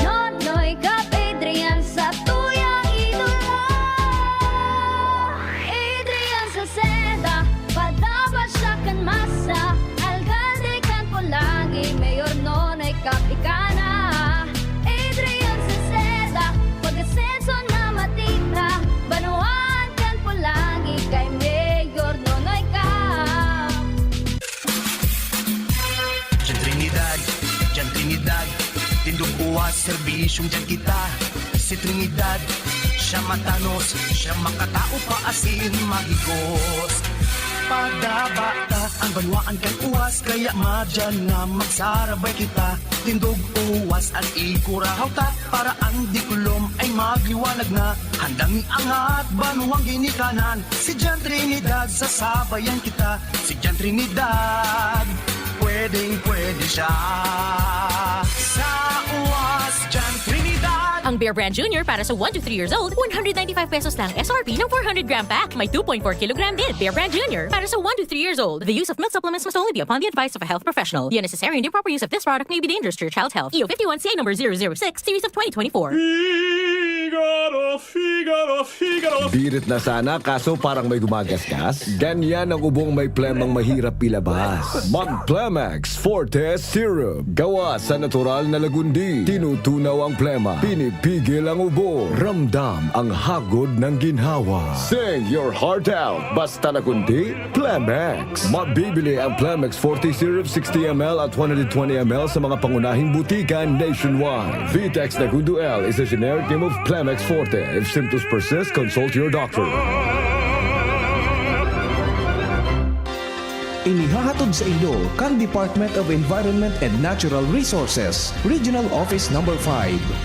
Nonoy Kap Adrian sa tuyang idolo. Adrian Salceda, padaba siya kan masa. Alcalde kan Pulangi, Mayor Nonoy Kap ikana. Adrian Salceda, pag-asenso na matita. Banuan kan Pulangi kay Mayor Nonoy Kap. Diyan Trinidad, tindog uwas, serbisyong diyan kita. Si Trinidad, siya matanos, siya makatao paasin, mahigos. Padabata, ang banwaan kay uwas, kaya madyan nga magsarabay kita. Tindog uwas at ikurahaw ta, para ang dikulom ay magliwanag na. Handang iangat, banuang ginikanan, si Diyan Trinidad, sasabayan kita. Si Diyan Trinidad, pwedeng-pwede siya. Sa uwas, Diyan Trinidad. Ang Bear Brand Junior para sa 1 to 3 years old, 195 pesos lang SRP ng 400 gram pack. May 2.4 kilogram din. Bear Brand Junior para sa 1 to 3 years old. The use of milk supplements must only be upon the advice of a health professional. The unnecessary and improper use of this product may be dangerous to your child's health. EO 51 CA number 006, series of 2024. Figaro. Birit na sana kaso parang may gumagasgas. Ganyan ang ubong may plemang mahirap ilabas. Mag Plemex Forte Syrup. Gawa sa natural na lagundi. Tinutunaw ang plema. Pinipigil ang ubo. Ramdam ang hagod ng ginhawa. Sing your heart out. Basta na kundi, Plemex. Mabibili ang Plemex Forte Syrup 60 ml at 120 ml sa mga pangunahing butika nationwide. Vitex Nagundo L is a generic name of Plemex Forte. If symptoms persist, consult your doctor. Inihahatod sa inyo kang Department of Environment and Natural Resources, Regional Office No. 5,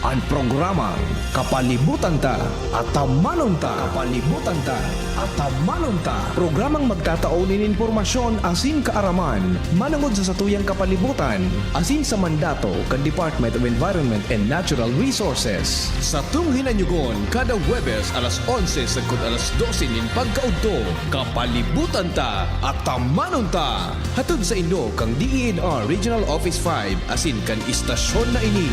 ang programang Kapalibutan Ta at Tamanon Ta. Kapalibutan Ta at Tamanon Ta. Programang magtataunin informasyon asin kaaraman, manangod sa satuyang kapalibutan, asin sa mandato kan Department of Environment and Natural Resources. Sa tunghinanyugon, kada Huwebes alas 11 sagkod alas 12 nin pagkaudto, Kapalibutan Ta at Tamanon Ta. Hatod sa inyo kang DENR Regional Office 5 asin kan istasyon na ini.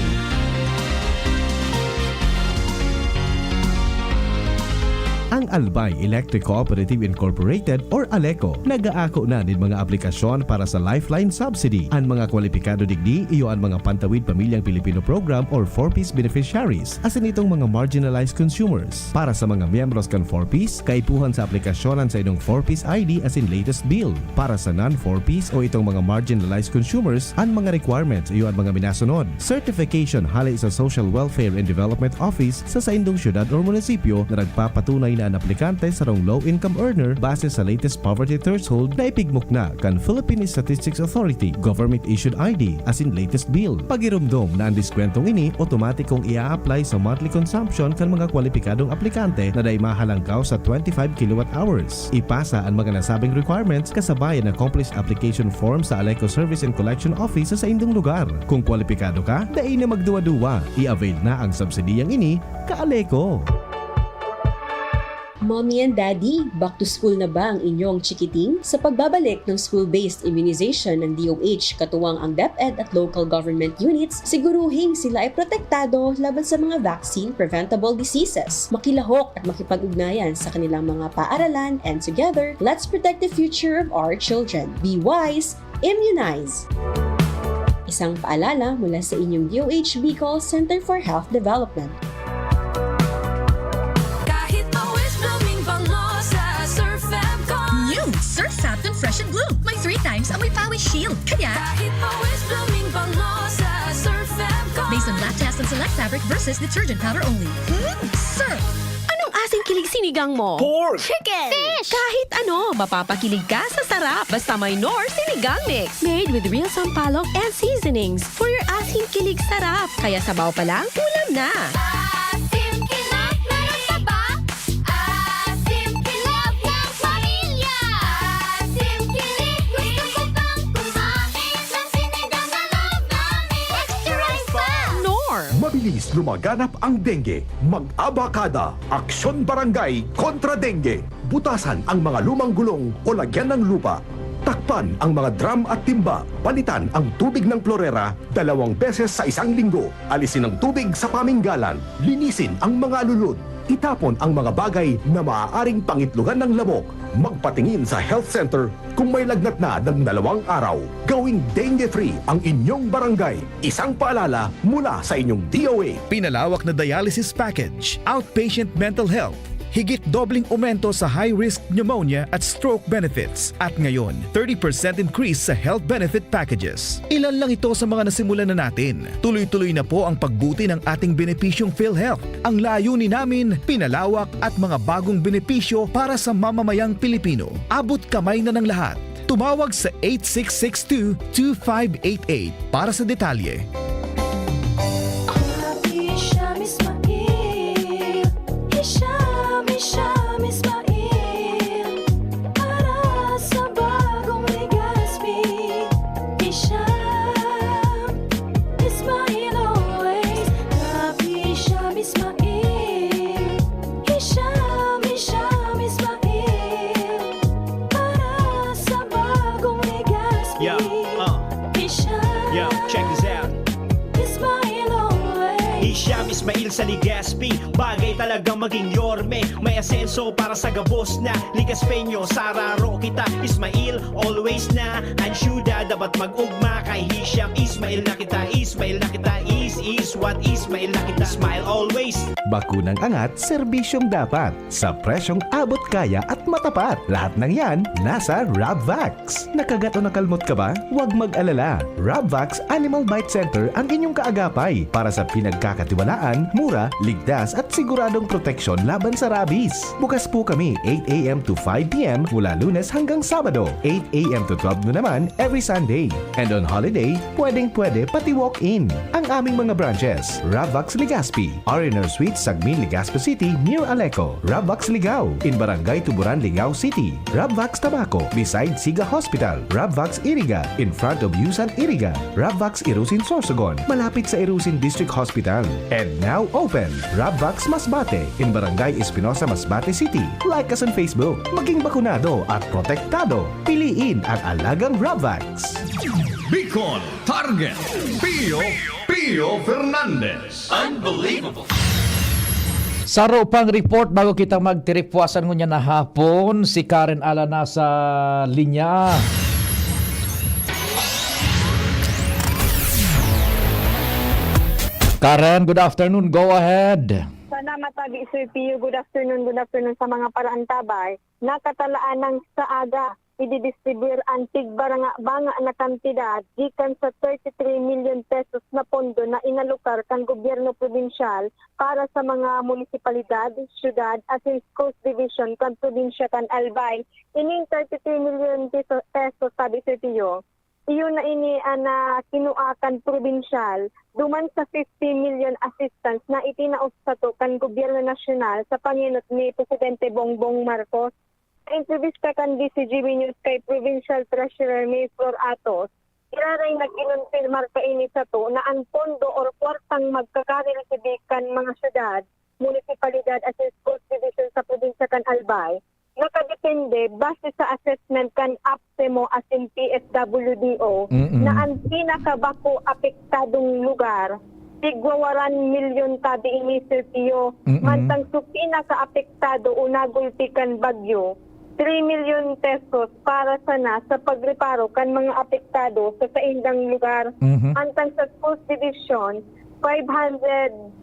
Ang Albay Electric Cooperative Incorporated or ALECO nag-aako na din mga aplikasyon para sa Lifeline Subsidy. Ang mga kwalipikado digdi iyo ang mga Pantawid Pamilyang Pilipino Program or 4Ps beneficiaries asin itong mga marginalized consumers. Para sa mga miyembros kan 4Ps, kaipuhan sa aplikasyonan sa inyong 4Ps ID asin latest bill. Para sa non-4Ps o itong mga marginalized consumers, ang mga requirements iyo ang mga minasunod. Certification halay sa Social Welfare and Development Office sa indong syudad o munisipyo na nagpapatunay na ang aplikante sa rong low-income earner base sa latest poverty threshold na ipigmok na kan Philippine Statistics Authority government-issued ID asin latest bill. Pagirumdom na ang diskwentong ini, otomatikong ia-apply sa monthly consumption kan mga kwalipikadong aplikante na day mahalangkaw sa 25 kilowatt-hours. Ipasa ang mga nasabing requirements kasabayan ng accomplished application form sa ALECO Service and Collection Office sa indong lugar. Kung kwalipikado ka, dai na magduwa-duwa. I-avail na ang subsidiyang ini ka-ALECO. Mommy and Daddy, back to school na ba ang inyong chikiting? Sa pagbabalik ng school-based immunization ng DOH katuwang ang DepEd at local government units, siguruhing sila ay protektado laban sa mga vaccine-preventable diseases. Makilahok at makipag-ugnayan sa kanilang mga paaralan, and together, let's protect the future of our children. Be wise, immunize! Isang paalala mula sa inyong DOH Bicol Center for Health Development. Bloom, may 3 times amoy pawis shield. Kaya, kahit pawis blooming bango sa Surf Fab. Based on lab test and select fabric versus detergent powder only. Surf! Anong asing kilig sinigang mo? Pork! Chicken! Fish! Kahit ano, mapapakilig ka sa sarap. Basta may Nor Sinigang Mix. Made with real sampalok and seasonings for your asing kilig sarap. Kaya sabaw pa lang, ulam na. Asim kinap, meron ka ba? Asim kinap ng pamilya. Asim kilig, gusto ko bang kumain ng sinigang na love namin? Extra rice pa! Nor! Mabilis lumaganap ang dengue. Mag-abakada, Aksyon Barangay kontra dengue. Butasan ang mga lumang gulong o lagyan ng lupa. Takpan ang mga drum at timba. Palitan ang tubig ng klorera 2 beses sa 1 linggo. Alisin ang tubig sa paminggalan. Linisin ang mga alulod. Itapon ang mga bagay na maaaring pangitlugan ng lamok. Magpatingin sa health center kung may lagnat na ng 2 araw. Gawing dengue-free ang inyong barangay. Isang paalala mula sa inyong DOA. Pinalawak na dialysis package, outpatient mental health, higit dobling aumento sa high-risk pneumonia at stroke benefits. At ngayon, 30% increase sa health benefit packages. Ilan lang ito sa mga nasimulan na natin. Tuloy-tuloy na po ang pagbuti ng ating benepisyong PhilHealth. Ang layunin namin, pinalawak at mga bagong benepisyo para sa mamamayang Pilipino. Abot kamay na ng lahat. Tumawag sa 8662-2588 para sa detalye. Hisham Ismail para sa bagong Legazpi. Hisham Ismail always. Happy Hisham Ismail. Hisham Ismail para sa bagong Legazpi. Yo, check this out. Ismail always. Hisham Ismail sa Legazpi, bagay talagang maging yorme. May asenso para sa gabos na Ligaspeño, sararo kita Ismail, always na Ansyuda, dapat mag-ugma kay Hisham Ismail na kita, Ismail na kita, is what Ismail na kita, smile always. Bakunang angat, serbisyong dapat. Sa presyong abot kaya at matapat. Lahat ng yan, nasa Rabvax. Nakagat o nakalmot ka ba? Huwag mag-alala. Rabvax Animal Bite Center ang inyong kaagapay para sa pinagkakatiwalaan, mura, ligtas at siguradong proteksyon laban sa rabies. Bukas po kami 8 a.m. to 5 p.m. mula Lunes hanggang Sabado, 8 a.m. to 12 noon naman every Sunday. And on holiday, pwedeng-pwede pati walk-in. Ang aming mga branches, Rabvax Legazpi, R&R Suites, Sagmin, Legazpi City, near Aleco. Rabvax Ligao, in Barangay Tuburan, Ligao City. Rabvax Tabaco, beside Siga Hospital. Rabvax Iriga, in front of Yusan Iriga. Rabvax Irusin Sorsogon, malapit sa Irusin District Hospital. And now open, Rabvax Masbate, in Barangay Espinosa, Masbate City. Like us on Facebook. Maging bakunado at protektado. Piliin ang alagang Rabvax. Bicol Target Pio Fernandez. Unbelievable. Saro pang report bago kita magtiripwasan ngunya na hapon, si Karen Ala na sa linya. Karen, good afternoon. Go ahead. Sana matabi Sir Pio, good afternoon sa mga paraantabay. Nakatalaan ng sa aga, i-distribute ang tigbaranga-banga na kantidad gikan sa 33 million pesos na pondo na inalokar kan gobyerno probinsyal para sa mga munisipalidad, syudad at Coast Division kan probinsya kan Albay. Ining 33 million pesos sabi Sir Pio. Iyon na ini na kinuakan probinsyal duman sa 50 million assistance na itinaos sa to kan gobyerno nasyonal sa panginot ni Presidente Bongbong Marcos. Intervista kan DCGB News kay Provincial Treasurer May Flor Atos, iraray nag-inunfirmar ka ini sa to na ang pondo or kwartang magkakarelisibikan mga syudad, munisipalidad at Coast Division sa probinsya kan Albay, nakadepende base sa assessment kan APSEMO as in PSWDO na ang pinakabako apektadong lugar tigwawaran milyon tabi ini Sir Pio, mantang sa pinaka-apektado unagulpikan bagyo 3 million pesos para sana sa pagreparo kan mga apektado sa saindang lugar. Antang sa Coast Division 500,000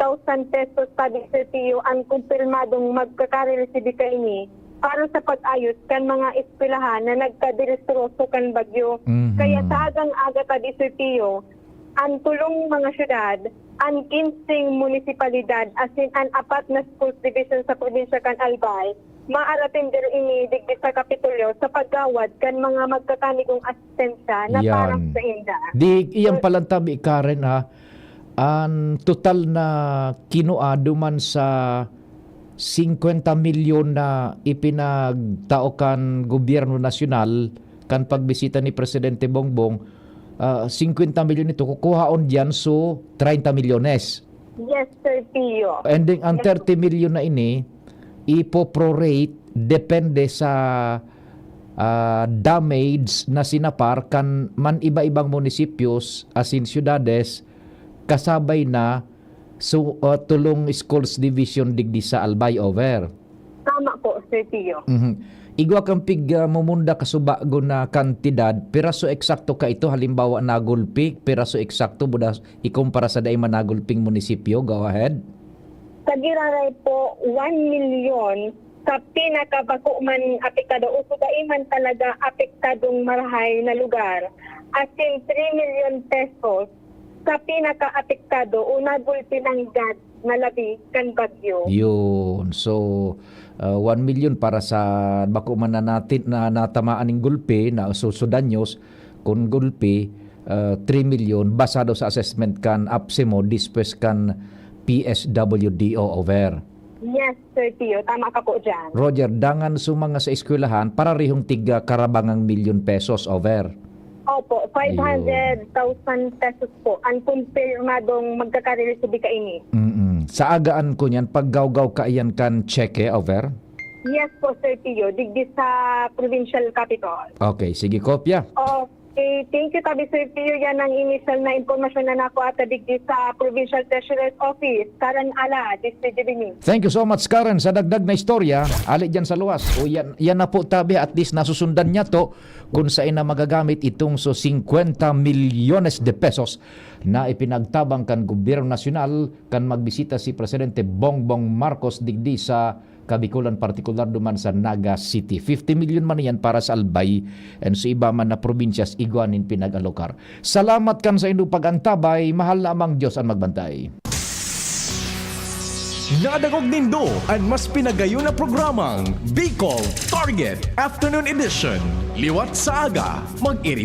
pesos tabi Sir Pio ang kumpirmadong magkakarelisibi ka ini para sa pag-ayos kan mga eskwelahan na nagkadirestroso kan bagyo. Kaya sa agang-aga ta di Sir Pio, ang tulong mga syudad, ang 15 munisipalidad, asin ang 4 na school division sa probinsya kan Albay, maarating diri ini digdi sa Kapitolyo sa paggawad kan mga magkakanigong asistensya na para Yan. sa inda. Di iyang palantabi Karen ha. Ang total na kinuado man sa 50 milyon na ipinagtaokan gobyerno nasyonal kan pagbisita ni Presidente Bongbong, 50 milyon ito kukuhaon diyan so 30 milyones. Yes, Sir Pio. And then ang 30 milyon na ini ipo-prorate depende sa damage na sinapar kan man iba-ibang munisipios asin syudades kasabay na tulong schools division digdi sa Albay over. Tama po, Sir Pio. Igwa kang mumunda kasubago na kantidad, piraso eksakto ka ito, halimbawa nagulpik, piraso eksakto budas ikumpara sa daing managulping munisipyo. Go ahead. Kagiraray po 1 milyon sa pinakabako man apektado o man talaga apektadong marahay na lugar. As in 3 million pesos sa pinaka-apektado o nagulpi ng gas na labi kan bagyo. Yun. So, 1 million para sa bako man na natin na natamaan ng gulpi na susudanyos kung gulpi 3 million basado sa assessment kan APSEMO dispes kan PSWDO over. Yes, Sir Tio. Tama ka po dyan. Roger, dangan sumanga sa eskwelahan para rihong tiga karabangang milyon pesos over. Opo, 500,000 pesos po ang kumpirmadong magkakarelisibig ka ini. Sa agaan ko niyan, paggawgaw ka iyan kan cheque over? Yes po, Sir Tio. Digdi sa provincial capital. Okay, sige, kopya. Okay, thank you, Tabi Sir Pio. Yan ang initial na impormasyon na nako at digdi sa Provincial Treasurer's Office. Karan Ala, District Division. Thank you so much, Karen, sa dagdag na istorya. Ali dyan sa luwas. O yan na po, Tabi, at least nasusundan niya to kung saan na magagamit itong 50 milyones de pesos na ipinagtabang kan gobyerno nasyonal kan magbisita si Presidente Bongbong Marcos digdi sa Kabikulan, partikular duman sa Naga City. 50 million man yan para sa Albay and sa iba man na probinsyas igwanin pinag-alokar. Salamat kan sa inyong pag-antabay. Mahal na amang Diyos ang magbantay. Nadagog nindo ang mas pinagayon na programang Bicol Target Afternoon Edition. Liwat sa aga, mag-iri